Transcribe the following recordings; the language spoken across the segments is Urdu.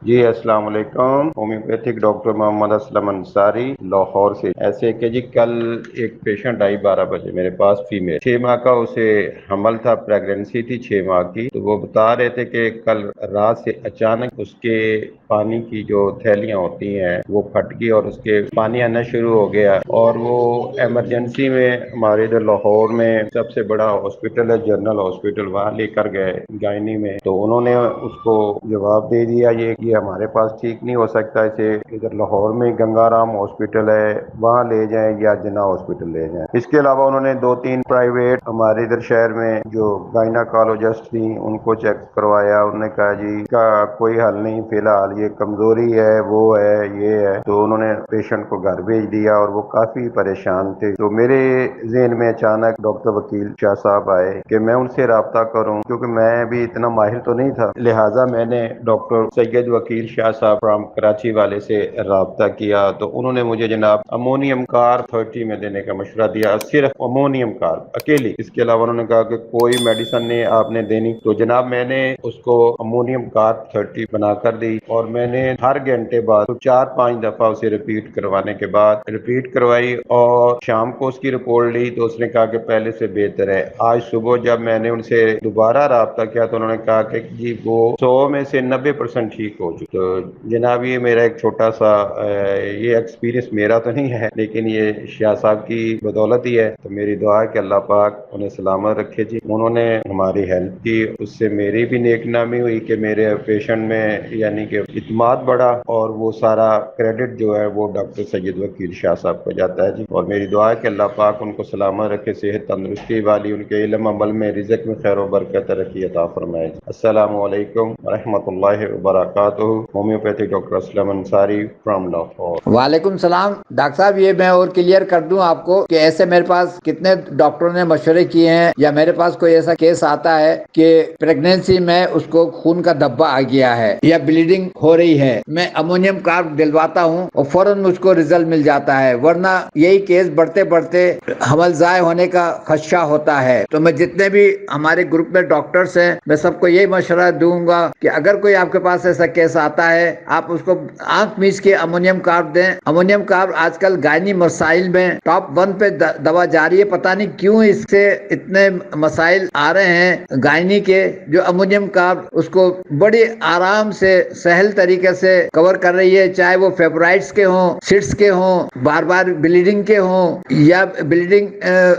جی السلام علیکم، ہومیوپیتھک ڈاکٹر محمد اسلم انصاری لاہور سے۔ ایسے کہ جی کل ایک پیشنٹ آئی 12 بجے میرے پاس، فیمیل 6 ماہ کا، اسے حمل تھا، پریگننسی تھی 6 ماہ کی۔ تو وہ بتا رہے تھے کہ کل رات سے اچانک اس کے پانی کی جو تھیلیاں ہوتی ہیں وہ پھٹ گئی اور اس کے پانی آنا شروع ہو گیا، اور وہ ایمرجنسی میں ہمارے ادھر لاہور میں سب سے بڑا ہاسپٹل ہے جنرل ہاسپٹل، وہاں لے کر گئے گائنی میں۔ تو انہوں نے اس کو جواب دے دیا یہ ہمارے پاس ٹھیک نہیں ہو سکتا، اسے ادھر لاہور میں گنگا رام ہاسپٹل ہے وہاں لے جائیں یا جنا ہاسپٹل لے جائیں۔ اس کے علاوہ انہوں نے 2-3 پرائیویٹ ہمارے ادھر شہر میں جو گائناکالوجسٹ تھیں ان کو چیک کروایا، انہوں نے کہا جی کا کوئی حل نہیں، فی الحال یہ کمزوری ہے، وہ ہے، یہ ہے۔ تو انہوں نے پیشنٹ کو گھر بھیج دیا اور وہ کافی پریشان تھے۔ تو میرے ذہن میں اچانک ڈاکٹر وکیل شاہ صاحب آئے کہ میں ان سے رابطہ کروں، کیونکہ میں بھی اتنا ماہر تو نہیں تھا، لہٰذا میں نے ڈاکٹر سید وکیل شاہ صاحب فرام کراچی والے سے رابطہ کیا۔ تو انہوں نے مجھے جناب امونیم کار 30 میں دینے کا مشورہ دیا، صرف امونیم کار اکیلی۔ اس کے علاوہ انہوں نے کہا کہ کوئی میڈیسن نہیں آپ نے دینی۔ تو جناب میں نے اس کو امونیم کار 30 بنا کر دی، اور میں نے ہر گھنٹے بعد 4-5 دفعہ اسے ریپیٹ کروانے کے بعد ریپیٹ کروائی، اور شام کو اس کی رپورٹ لی تو اس نے کہا کہ پہلے سے بہتر ہے۔ آج صبح جب میں نے ان سے دوبارہ رابطہ کیا تو انہوں نے کہا کہ جی وہ 100 میں سے 90% ٹھیک ہو چکا۔ تو جناب یہ میرا ایک چھوٹا سا یہ ایکسپیرینس میرا تو نہیں ہے، لیکن یہ شاہ صاحب کی بدولت ہی ہے۔ تو میری دعا ہے کہ اللہ پاک انہیں سلامت رکھے جی۔ انہوں نے ہماری ہیلپ کی، اس سے میری بھی نیک نامی ہوئی کہ میرے پیشنٹ میں یعنی کہ اعتماد بڑھا، اور وہ سارا کریڈٹ جو ہے وہ ڈاکٹر سید وکیل شاہ صاحب کو جاتا ہے جی۔ اور میری دعا ہے کہ اللہ پاک ان کو سلامت رکھے، صحت تندرستی والی، ان کے علم عمل میں رزق میں خیر و برکت ترقی عطا فرمائے جی۔ السلام علیکم ورحمۃ اللہ وبرکاتہ۔ Homeopathic doctor Aslam Ansari from Lahore. وعلیکم السلام ڈاکٹر صاحب، یہ میں اور کلیئر کر دوں آپ کو کہ ایسے میرے پاس کتنے ڈاکٹروں نے مشورے کیے ہیں، یا میرے پاس کوئی ایسا کیس آتا ہے کہ پریگنینسی میں اس کو خون کا دھبا آ گیا ہے یا بلیڈنگ ہو رہی ہے، میں امونیم کارب دلواتا ہوں اور فوراً مجھ کو رزلٹ مل جاتا ہے، ورنہ یہی کیس بڑھتے بڑھتے حمل ضائع ہونے کا خدشہ ہوتا ہے۔ تو میں جتنے بھی ہمارے گروپ میں ڈاکٹرز ہیں میں سب کو یہی مشورہ دوں گا کہ اگر کوئی آپ کے پاس ایسا کیس آتا ہے آپ اس کو آنکھ میچ کے امونیم کارب دیں۔ امونیم کارب آج کل گائنی مسائل میں ٹاپ 1 پہ دوا جاری ہے، پتہ نہیں کیوں اس سے اتنے مسائل آ رہے ہیں گائنی کے۔ جو امونیم کارب اس کو بڑی آرام سے سہل طریقے سے کور کر رہی ہے، چاہے وہ فیبرائٹس کے ہوں، سٹس کے ہوں، بار بار بلیڈنگ کے ہوں، یا بلیڈنگ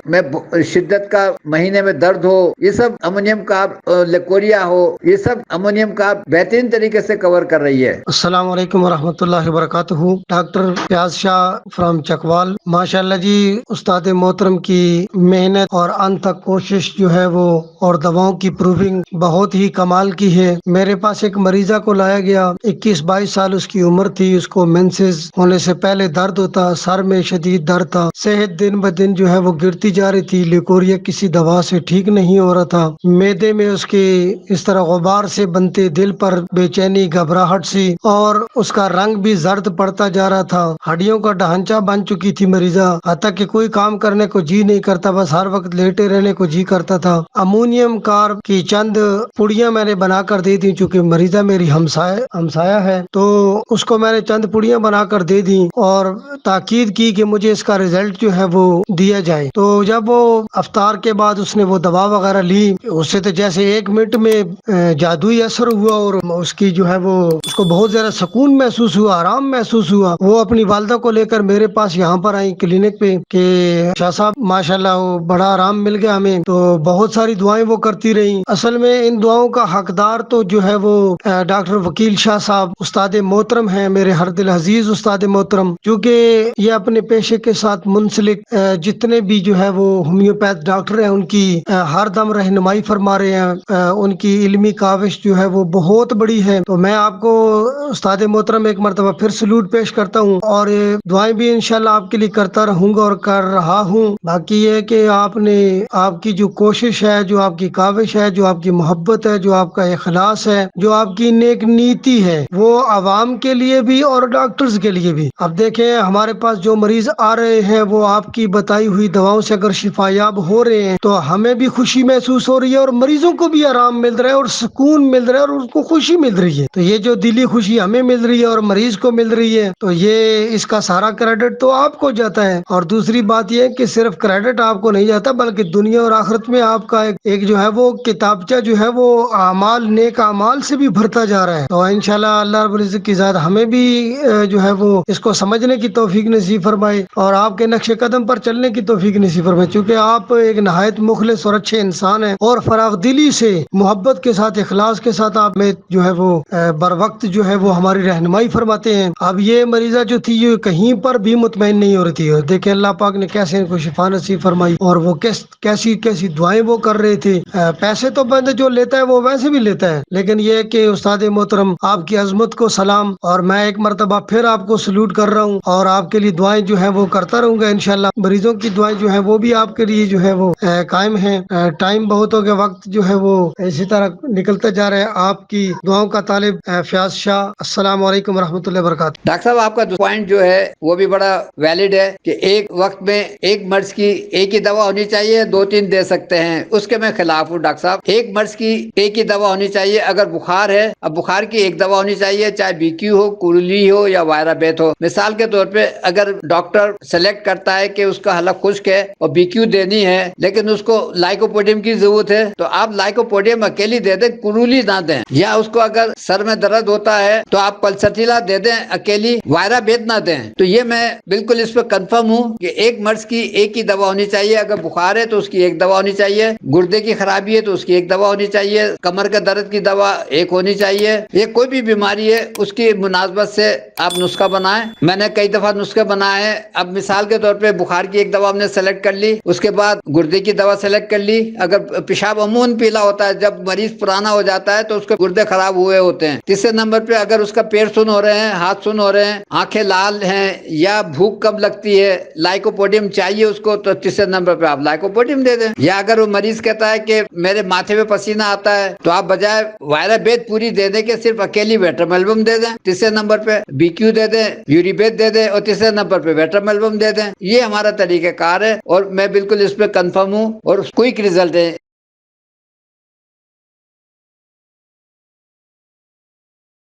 میں شدت کا مہینے میں درد ہو، یہ سب امونیم کارب، لیکوریا ہو، یہ سب امونیم کارب بہترین طریقے سے کور کر رہی ہے۔ السلام علیکم ورحمۃ اللہ وبرکاتہ۔ ڈاکٹر پیاز شاہ فرام چکوال۔ ماشاء اللہ جی، استاد محترم کی محنت اور انت تک کوشش جو ہے وہ اور دواؤں کی پروونگ بہت ہی کمال کی ہے۔ میرے پاس ایک مریضہ کو لایا گیا، 21-22 سال اس کی عمر تھی، اس کو مینسز ہونے سے پہلے درد ہوتا، سر میں شدید درد تھا، صحت دن بہ دن جو ہے وہ گرتی جا رہی تھی، لیکوریا کسی دوا سے ٹھیک نہیں ہو رہا تھا، معدے میں اس کے اس طرح غبار سے بنتے، دل پر بے چینی، گھبراہٹ سی، اور اس کا رنگ بھی زرد پڑتا جا رہا تھا، ہڈیوں کا ڈھانچہ بن چکی تھی مریضہ، حتیٰ کہ کوئی کام کرنے کو جی نہیں کرتا، بس ہر وقت لیٹے رہنے کو جی کرتا تھا۔ امونیم کارب کی چند پڑیاں میں نے بنا کر دے دی، چونکہ مریضہ میری ہمسایہ ہے، تو اس کو میں نے چند پڑیاں بنا کر دے دی اور تاکید کی کہ مجھے اس کا رزلٹ جو ہے وہ دیا جائے۔ تو جب وہ افطار کے بعد اس نے وہ دوا وغیرہ لی، اس سے تو جیسے 1 منٹ میں جادوئی اثر ہوا، اور اس کی جو ہے وہ اس کو بہت زیادہ سکون محسوس ہوا، آرام محسوس ہوا۔ وہ اپنی والدہ کو لے کر میرے پاس یہاں پر آئی کلینک پہ کہ شاہ صاحب ماشاءاللہ وہ بڑا آرام مل گیا ہمیں، تو بہت ساری دعائیں وہ کرتی رہیں۔ اصل میں ان دعاؤں کا حقدار تو جو ہے وہ ڈاکٹر وکیل شاہ صاحب استاد محترم ہیں، میرے ہر دل عزیز استاد محترم، کیونکہ یہ اپنے پیشے کے ساتھ منسلک جتنے بھی جو ہے وہ ہومیوپیتھ ڈاکٹر ہیں ان کی ہر دم رہنمائی فرما رہے ہیں، ان کی علمی کاوش جو ہے وہ بہت بڑی ہے۔ تو میں آپ کو استاد محترم ایک مرتبہ پھر سلوٹ پیش کرتا ہوں، اور دعائیں بھی انشاءاللہ آپ کے لیے کرتا رہوں گا اور کر رہا ہوں۔ باقی یہ ہے کہ آپ کی جو کوشش ہے، جو آپ کی کاوش ہے، جو آپ کی کی محبت ہے، جو آپ کا اخلاص ہے، جو آپ کی نیک نیتی ہے، وہ عوام کے لیے بھی اور ڈاکٹرز کے لیے بھی۔ اب دیکھیں ہمارے پاس جو مریض آ رہے ہیں وہ آپ کی بتائی ہوئی دواؤں سے اگر شفا یاب ہو رہے ہیں تو ہمیں بھی خوشی محسوس ہو رہی ہے اور مریضوں کو بھی آرام مل رہا ہے اور سکون مل رہا ہے اور ان کو خوشی مل رہی ہے۔ تو یہ جو دلی خوشی ہمیں مل رہی ہے اور مریض کو مل رہی ہے تو یہ اس کا سارا کریڈٹ تو آپ کو جاتا ہے۔ اور دوسری بات یہ کہ صرف کریڈٹ آپ کو نہیں جاتا بلکہ دنیا اور آخرت میں آپ کا ایک جو ہے وہ کتابچہ جو ہے وہ اعمال، نیک اعمال سے بھی بھرتا جا رہا ہے۔ تو انشاءاللہ اللہ رب العزت کی ذات ہمیں بھی جو ہے وہ اس کو سمجھنے کی توفیق نصیب فرمائے اور آپ کے نقش قدم پر چلنے کی توفیق نصیب فرمائے، چونکہ آپ ایک نہایت مخلص اور اچھے انسان ہیں اور فراغ دلی سے، محبت کے ساتھ، اخلاص کے ساتھ آپ میں جو ہے وہ بر وقت جو ہے وہ ہماری رہنمائی فرماتے ہیں۔ اب یہ مریضہ جو تھی یہ کہیں پر بھی مطمئن نہیں ہو رہی تھی، اور دیکھیں اللہ پاک نے کیسے ان کو شفا نصیب فرمائی اور وہ کیسی کیسی دعائیں وہ کر رہے تھے۔ پیسے تو بندہ جو لیتا ہے وہ ویسے بھی لیتا ہے، لیکن یہ کہ استاد محترم آپ کی عظمت کو سلام، اور میں ایک مرتبہ پھر آپ کو سلوٹ کر رہا ہوں اور آپ کے لیے دعائیں جو ہیں وہ کرتا رہوں گا انشاءاللہ۔ مریضوں کی دعائیں جو ہیں وہ بھی آپ کے لیے جو ہے وہ قائم ہیں۔ ٹائم بہت ہو گیا، وقت جو ہے وہ اسی طرح نکلتا جا رہا ہے۔ آپ کی دعاؤں کا طالب فیاض شاہ۔ السلام علیکم ورحمۃ اللہ وبرکاتہ۔ ڈاکٹر صاحب آپ کا پوائنٹ جو ہے وہ بھی بڑا ویلڈ ہے کہ ایک وقت میں ایک مرض کی ایک ہی دوا ہونی چاہیے، 2-3 دے سکتے ہیں، اس کے میں خلاف ہوں ڈاکٹر صاحب۔ ایک مرض کی ایک ہی دوا ہونی چاہیے۔ اگر بخار ہے، اب بخار کی ایک دوا ہونی چاہیے، چاہے BQ ہو، کرولی ہو یا وائرا بیت ہو۔ مثال کے طور پہ اگر ڈاکٹر سلیکٹ کرتا ہے کہ اس کا حلق خشک ہے اور BQ دینی ہے لیکن اس کو لائکوپوڈیم کی ضرورت ہے تو آپ لائکوپوڈیم اکیلی دے دیں، کرولی نہ دیں۔ یا اس کو اگر سر میں درد ہوتا ہے تو آپ پلسٹیلا دے دیں اکیلی، وائرا بیت نہ دیں۔ تو یہ میں بالکل اس پہ کنفرم ہوں کہ ایک مرض کی ایک ہی دوا ہونی چاہیے۔ اگر بخار ہے تو اس کی ایک دوا ہونی چاہیے، گردے کی خرابی ہے تو اس کی ایک دوا ہونی چاہیے، کمر کے درد کی دوا ایک ہونی چاہیے۔ یہ کوئی بھی بیماری ہے اس کی مناسبت سے آپ نسخہ بنائیں۔ میں نے کئی دفعہ نسخے بنائے ہیں۔ اب مثال کے طور پہ بخار کی ایک دوا ہم نے سلیکٹ کر لی، اس کے بعد گردے کی دوا سلیکٹ کر لی۔ اگر پیشاب عموماً پیلا ہوتا ہے، جب مریض پرانا ہو جاتا ہے تو اس کے گردے خراب ہوئے ہوتے ہیں۔ تیسرے نمبر پہ اگر اس کا پیر سن ہو رہے ہیں، ہاتھ سن ہو رہے ہیں، آنکھیں لال ہیں یا بھوک کم لگتی ہے، لائکوپوڈیم چاہیے اس کو، تو تیسرے نمبر پہ آپ لائکوپوڈیم دے دیں۔ یا اگر وہ مریض کہتا ہے کہ میرے ماتھے میں پسینہ آتا ہے تو آپ بجائے وائرا بیت پوری دے دیں کہ صرف اکیلی ویٹرملبم دے دیں۔ تیسرے نمبر پہ BQ دے دیں، یوریبیت دے دیں، اور تیسرے نمبر پہ ویٹرملبم دے دیں۔ یہ ہمارا طریقہ کار ہے اور میں بالکل اس پہ کنفرم ہوں اور کوئک رزلٹ ہے۔